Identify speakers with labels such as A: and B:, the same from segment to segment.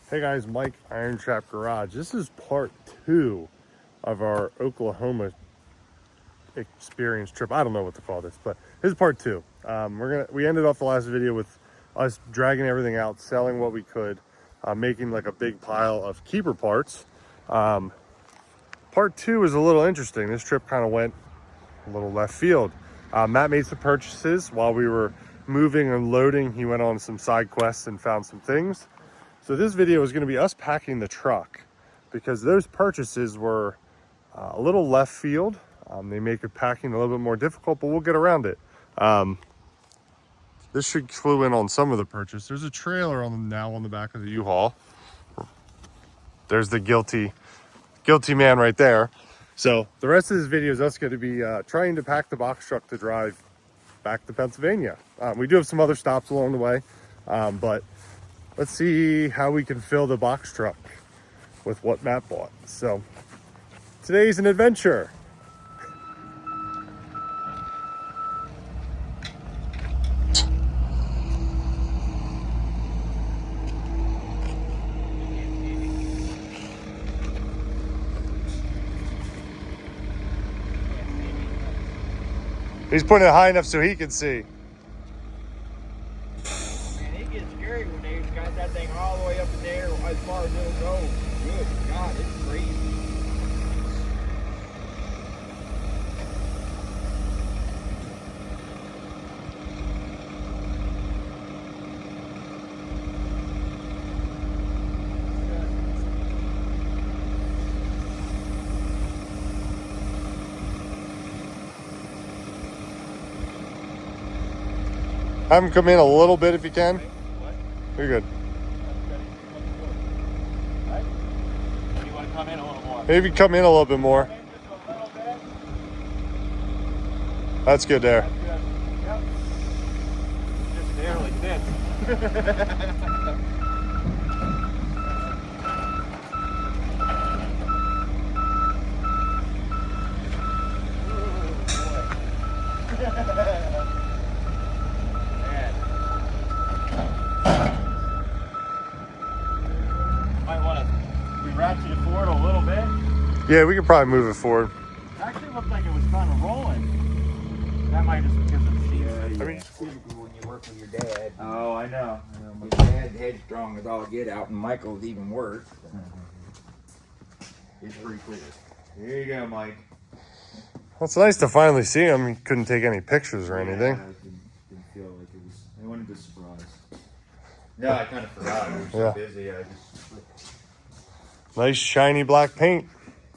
A: Hey guys, Mike, IronTrap Garage. This is part 2 of our Oklahoma experience trip. I don't know what to call this, but this is part 2. We ended off the last video with us dragging everything out, selling what we could, making like a big pile of keeper parts. Part 2 is a little interesting. This trip kind of went a little left field. Matt made some purchases while we were moving and loading. He went on some side quests and found some things. So this video is going to be us packing the truck because those purchases were a little left field. They make it packing a little bit more difficult, but we'll get around it. This should clue in on some of the purchase. There's a trailer now on the back of the U-Haul. There's the guilty man right there. So the rest of this video is us going to be trying to pack the box truck to drive back to Pennsylvania. We do have some other stops along the way, but let's see how we can fill the box truck with what Matt bought. So today's an adventure. He's putting it high enough so he can see.
B: Man, it gets scary when they got that thing all the way up in there as far as it'll go. Good God, it's crazy.
A: Have him come in a little bit if you can.
B: What?
A: You're good.
B: What? You want to come in a little more?
A: Maybe come in a little bit more.
B: Come in just a little bit.
A: That's good there.
B: That's good. Yep. Just barely fits. Might want to ratchet it forward a little bit.
A: Yeah, we could probably move it forward.
B: It actually looked like it was kind of rolling. That might just because of the seat.
C: Yeah,
A: I mean-
C: it's typical when you work with your dad.
B: Oh, I know.
C: My dad headstrong as all get out, and Michael's even worse. It's pretty clear.
B: Here you go, Mike.
A: Well, it's nice to finally see him. He couldn't take any pictures or anything.
D: Yeah, I didn't feel like it was. I wanted to surprise. No, I kind of forgot. We were so
A: Yeah.
D: busy. I just.
A: Nice shiny black paint.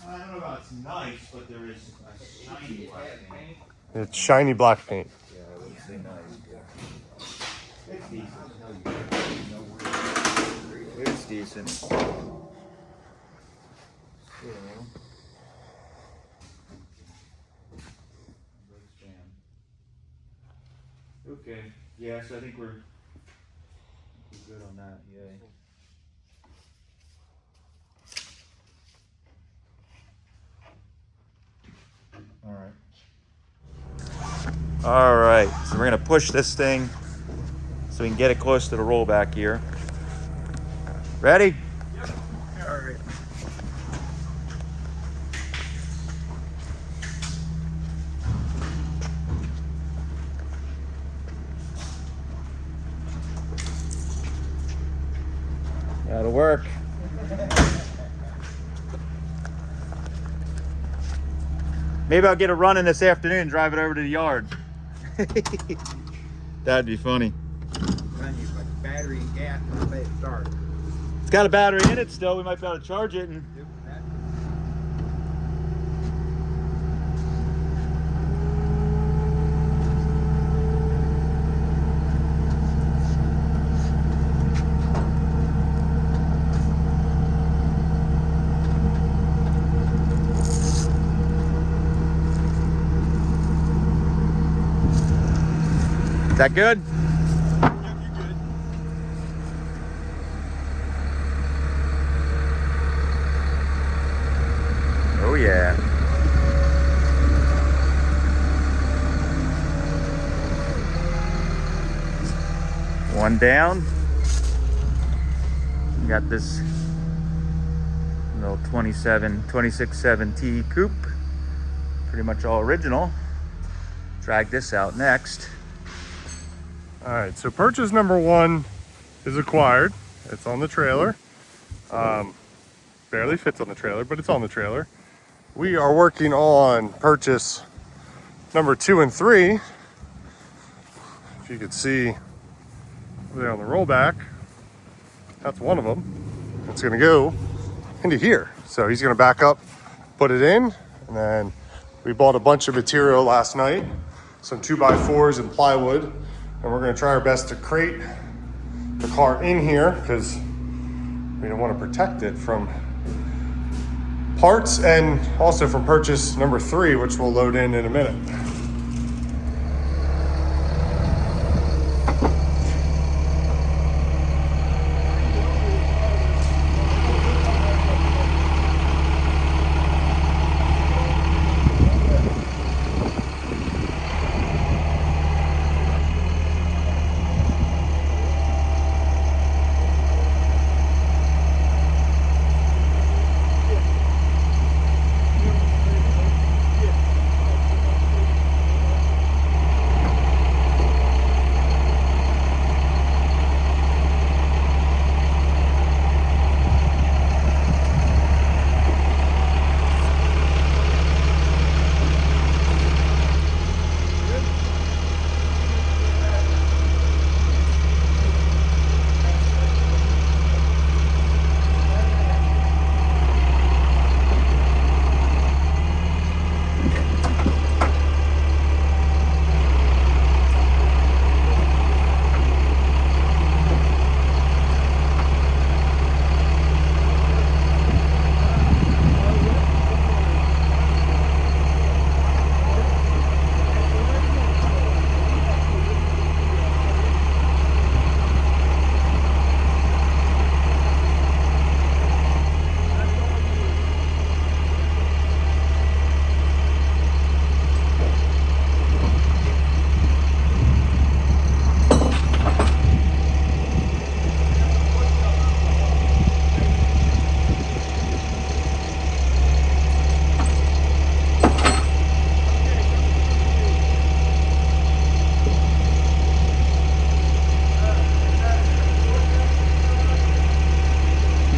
D: I don't know about it's nice, but there is a shiny black paint.
A: It's shiny black paint.
C: Yeah, I would say nice.
D: It's decent.
C: It's decent.
D: Okay. Yeah, so I think we're good on that. Yay.
C: All right. All right. So we're gonna push this thing so we can get it close to the rollback here. Ready?
B: Yep. All right.
C: That'll work. Maybe I'll get a run in this afternoon and drive it over to the yard. That'd be funny.
B: Run you like battery and gas and let it start.
C: It's got a battery in it still. We might be able to charge it. And is that good? Oh yeah. One down. We got this little 26.7T coupe, pretty much all original. Drag this out next.
A: All right, so purchase number 1 is acquired. It's on the trailer. Barely fits on the trailer, but it's on the trailer. We are working on purchase number 2 and 3. If you could see over there on the rollback, that's one of them. It's gonna go into here. So he's gonna back up, put it in, and then we bought a bunch of material last night, some 2x4s and plywood, and we're gonna try our best to crate the car in here because we don't want to protect it from parts and also from purchase number 3, which we'll load in a minute.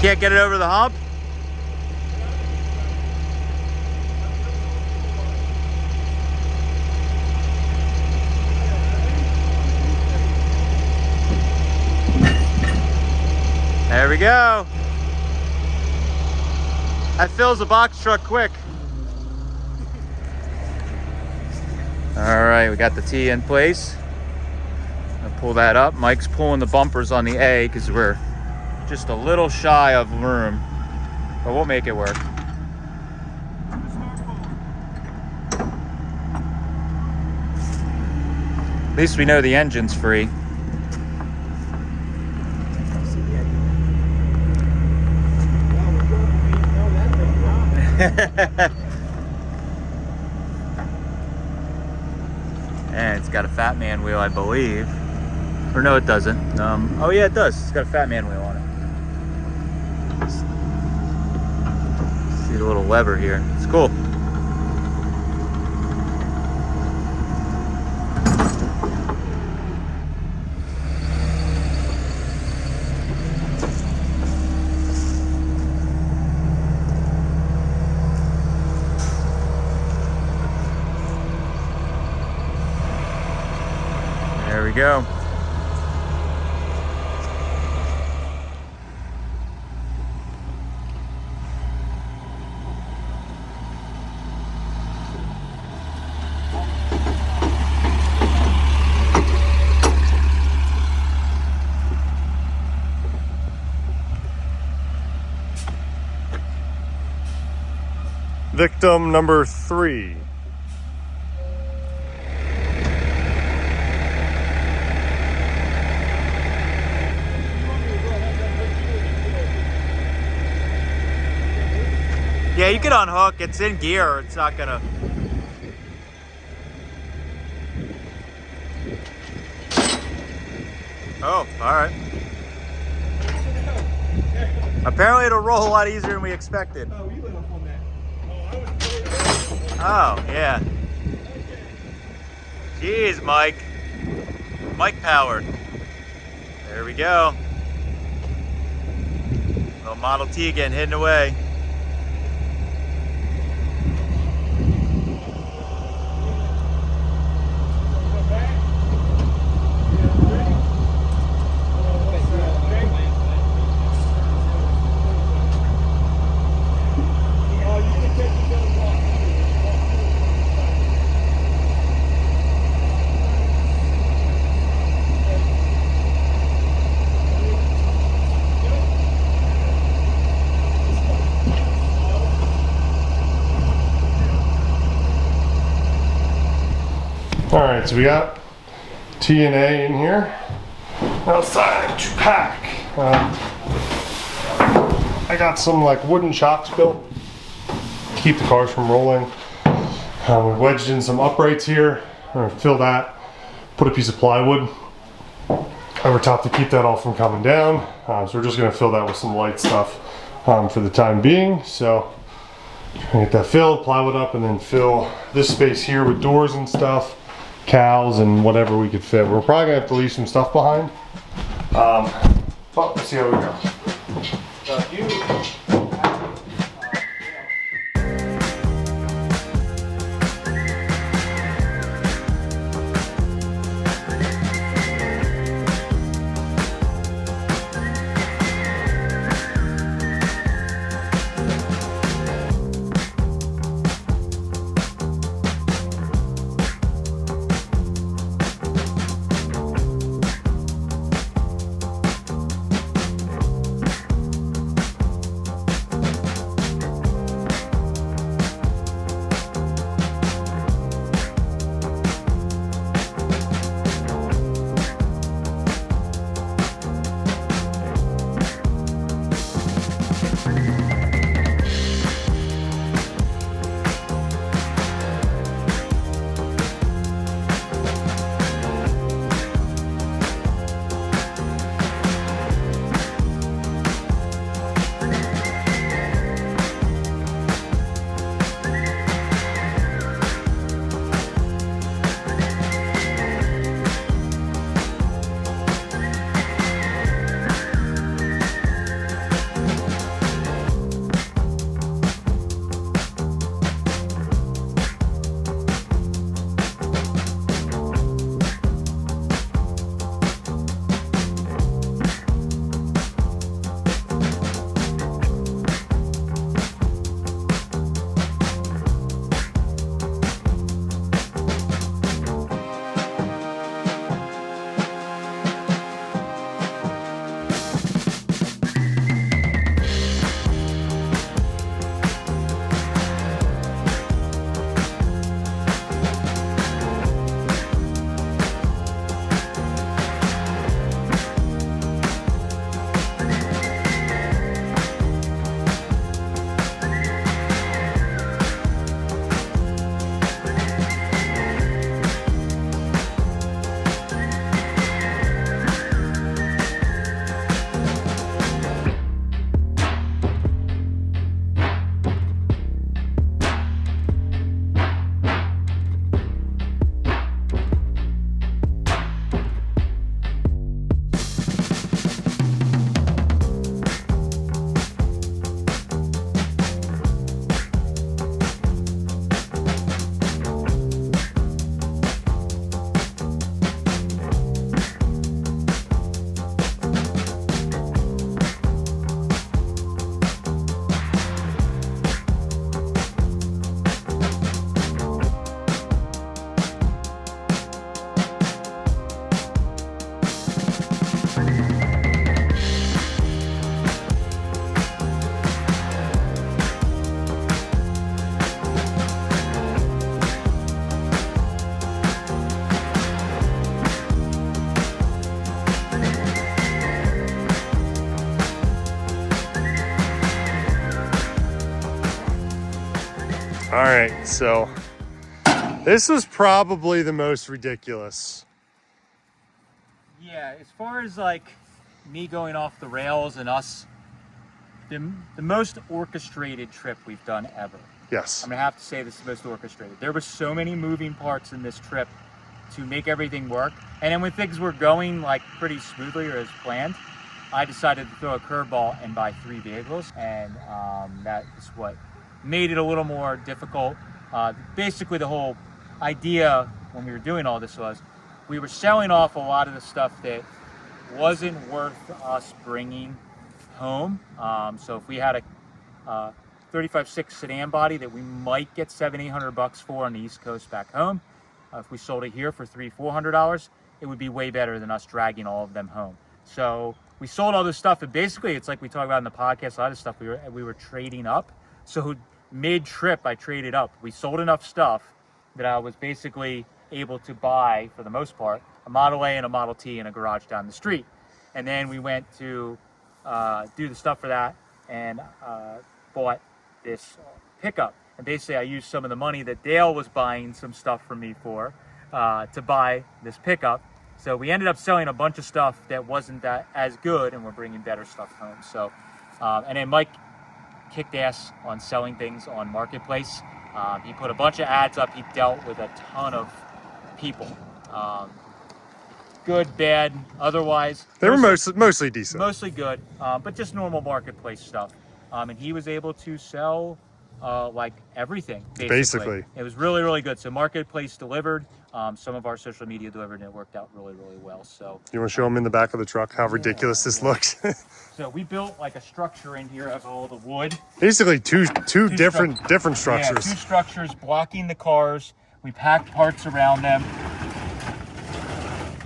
C: Can't get it over the hump? There we go. That fills the box truck quick. All right, we got the T in place. I'll pull that up. Mike's pulling the bumpers on the A because we're just a little shy of room, but we'll make it work. At least we know the engine's free. And it's got a Fat Man wheel, I believe. Or no, it doesn't. Oh yeah, it does. It's got a Fat Man wheel on it. See the little lever here. It's cool. There we go.
A: Victim number 3.
C: Yeah, you can unhook. It's in gear. It's not gonna. Oh, all right. Apparently it'll roll a lot easier than we expected.
B: Oh, you lit up on that. Oh, I was really
C: Oh, yeah. Jeez, Mike. Mike powered. There we go. Little Model T getting hidden away.
A: All right, so we got T and A in here. Now it's time to pack. I got some like wooden shocks built to keep the cars from rolling. We wedged in some uprights here. I'm gonna fill that, put a piece of plywood over top to keep that all from coming down. So we're just gonna fill that with some light stuff for the time being. So get that filled, plywood up, and then fill this space here with doors and stuff, cows and whatever we could fit. We're probably gonna have to leave some stuff behind. But let's see how we go. All right, so this was probably the most ridiculous.
C: Yeah, as far as like me going off the rails and us the most orchestrated trip we've done ever.
A: Yes.
C: I'm gonna have to say this is the most orchestrated. There were so many moving parts in this trip to make everything work. And then when things were going like pretty smoothly or as planned, I decided to throw a curveball and buy 3 vehicles. And that is what made it a little more difficult. Basically the whole idea when we were doing all this was we were selling off a lot of the stuff that wasn't worth us bringing home. So if we had a 35.6 sedan body that we might get $700-800 for on the East Coast back home, if we sold it here for $300-400, it would be way better than us dragging all of them home. So we sold all this stuff, and basically it's like we talk about in the podcast, a lot of stuff we were trading up. So mid-trip I traded up. We sold enough stuff that I was basically able to buy, for the most part, a Model A and a Model T in a garage down the street. And then we went to do the stuff for that and bought this pickup. And basically I used some of the money that Dale was buying some stuff for me for to buy this pickup. So we ended up selling a bunch of stuff that wasn't that as good, and we're bringing better stuff home. So, and then Mike kicked ass on selling things on Marketplace. He put a bunch of ads up. He dealt with a ton of people. Good, bad, otherwise.
A: They were mostly decent.
C: Mostly good, but just normal Marketplace stuff. And he was able to sell like everything, basically. It was really, really good. So Marketplace delivered. Some of our social media delivered, and it worked out really, really well. So
A: You want to show them in the back of the truck how ridiculous this looks?
C: so we built like a structure in here of all the wood.
A: Basically two different structures.
C: Yeah, 2 structures blocking the cars. We packed parts around them.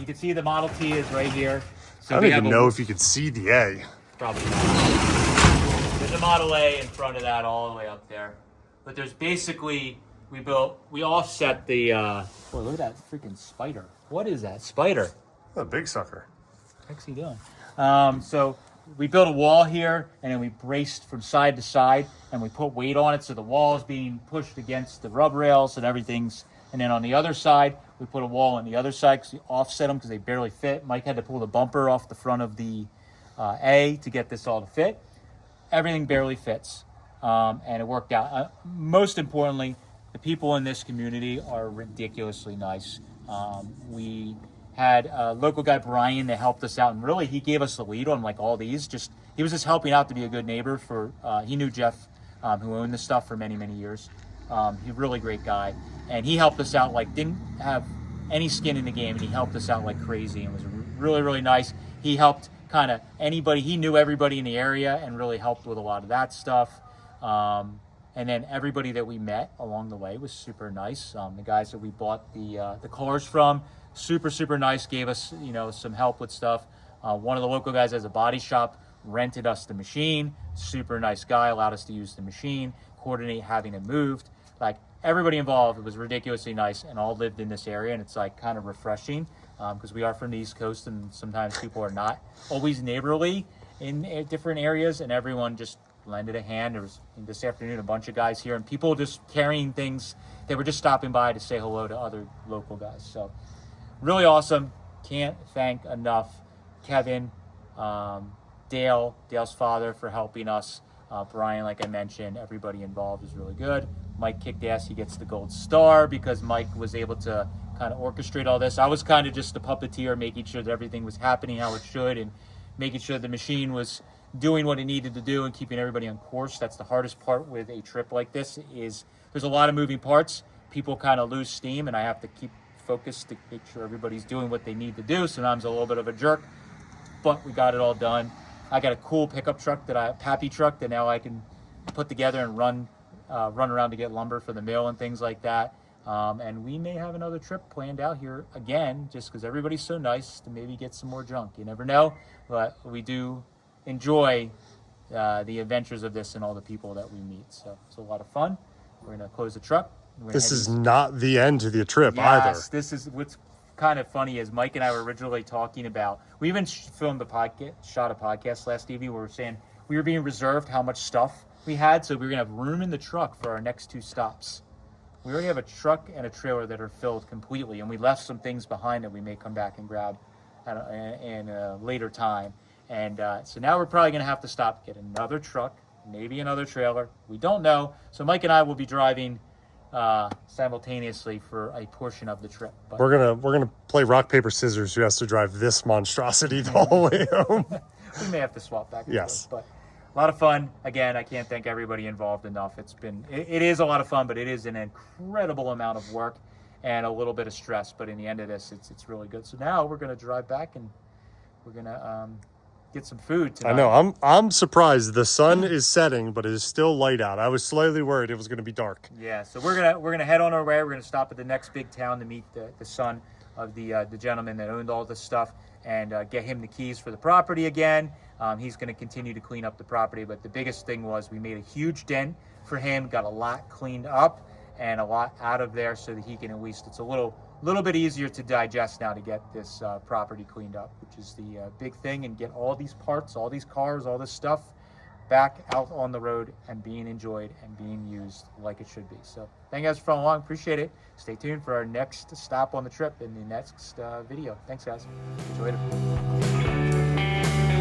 C: You can see the Model T is right here. So
A: I don't even know if you could see the A.
C: Probably not. There's a Model A in front of that all the way up there. But there's basically, we offset the, boy, look at that freaking spider. What is that spider?
A: A big sucker.
C: What's he doing? So we built a wall here, and then we braced from side to side, and we put weight on it, so the wall is being pushed against the rub rails and everything's. And then on the other side, we put a wall on the other side because we offset them because they barely fit. Mike had to pull the bumper off the front of the A to get this all to fit. Everything barely fits, and it worked out. Most importantly, the people in this community are ridiculously nice. We had a local guy, Brian, that helped us out, and really he gave us the lead on like all these. He was just helping out to be a good neighbor for. He knew Jeff, who owned this stuff for many, many years. He's a really great guy, and he helped us out. Like didn't have any skin in the game, and he helped us out like crazy, and was really, really nice. He helped kind of anybody. He knew everybody in the area, and really helped with a lot of that stuff. And then everybody that we met along the way was super nice. The guys that we bought the cars from, super, super nice, gave us, some help with stuff. One of the local guys has a body shop, rented us the machine, super nice guy, allowed us to use the machine, coordinate having it moved. Like everybody involved was ridiculously nice and all lived in this area, and it's like kind of refreshing because we are from the East Coast and sometimes people are not always neighborly in different areas, and everyone just lended a hand. There was this afternoon a bunch of guys here and people just carrying things. They were just stopping by to say hello to other local guys. So really awesome. Can't thank enough Kevin, Dale's father for helping us. Brian, like I mentioned, everybody involved is really good. Mike kicked ass. He gets the gold star because Mike was able to kind of orchestrate all this. I was kind of just the puppeteer, making sure that everything was happening how it should and making sure the machine was doing what it needed to do and keeping everybody on course. That's the hardest part with a trip like this is there's a lot of moving parts. People kind of lose steam, and I have to keep focused to make sure everybody's doing what they need to do. Sometimes a little bit of a jerk, but we got it all done. I got a cool pickup truck Pappy truck that now I can put together and run around to get lumber for the mill and things like that. And we may have another trip planned out here again, just because everybody's so nice to maybe get some more junk. You never know, but we do enjoy the adventures of this and all the people that we meet. So it's a lot of fun. We're going to close the truck.
A: This is not the end to the trip
C: either.
A: either.
C: This is what's kind of funny is Mike and I were originally talking about, we even shot a podcast last evening where we were saying we were being reserved how much stuff we had, so we were going to have room in the truck for our next 2 stops. We already have a truck and a trailer that are filled completely, and we left some things behind that we may come back and grab in a later time. And so now we're probably going to have to stop, get another truck, maybe another trailer. We don't know. So Mike and I will be driving simultaneously for a portion of the trip. But
A: We're gonna play rock paper scissors. Who has to drive this monstrosity the whole way home?
C: we may have to swap back and
A: Yes.
C: forth. But a lot of fun. Again, I can't thank everybody involved enough. It is a lot of fun, but it is an incredible amount of work and a little bit of stress. But in the end of this, it's really good. So now we're gonna drive back and we're gonna get some food tonight.
A: I know. I'm surprised. The sun is setting, but it is still light out. I was slightly worried it was gonna be dark.
C: Yeah, so we're gonna head on our way. We're gonna stop at the next big town to meet the son of the gentleman that owned all this stuff and get him the keys for the property again. He's gonna continue to clean up the property, but the biggest thing was we made a huge dent for him, got a lot cleaned up and a lot out of there so that he can at least, it's a little bit easier to digest now to get this property cleaned up, which is the big thing, and get all these parts, all these cars, all this stuff back out on the road and being enjoyed and being used like it should be. So thank you guys for following along. Appreciate it. Stay tuned for our next stop on the trip in the next video. Thanks, guys. Enjoyed it.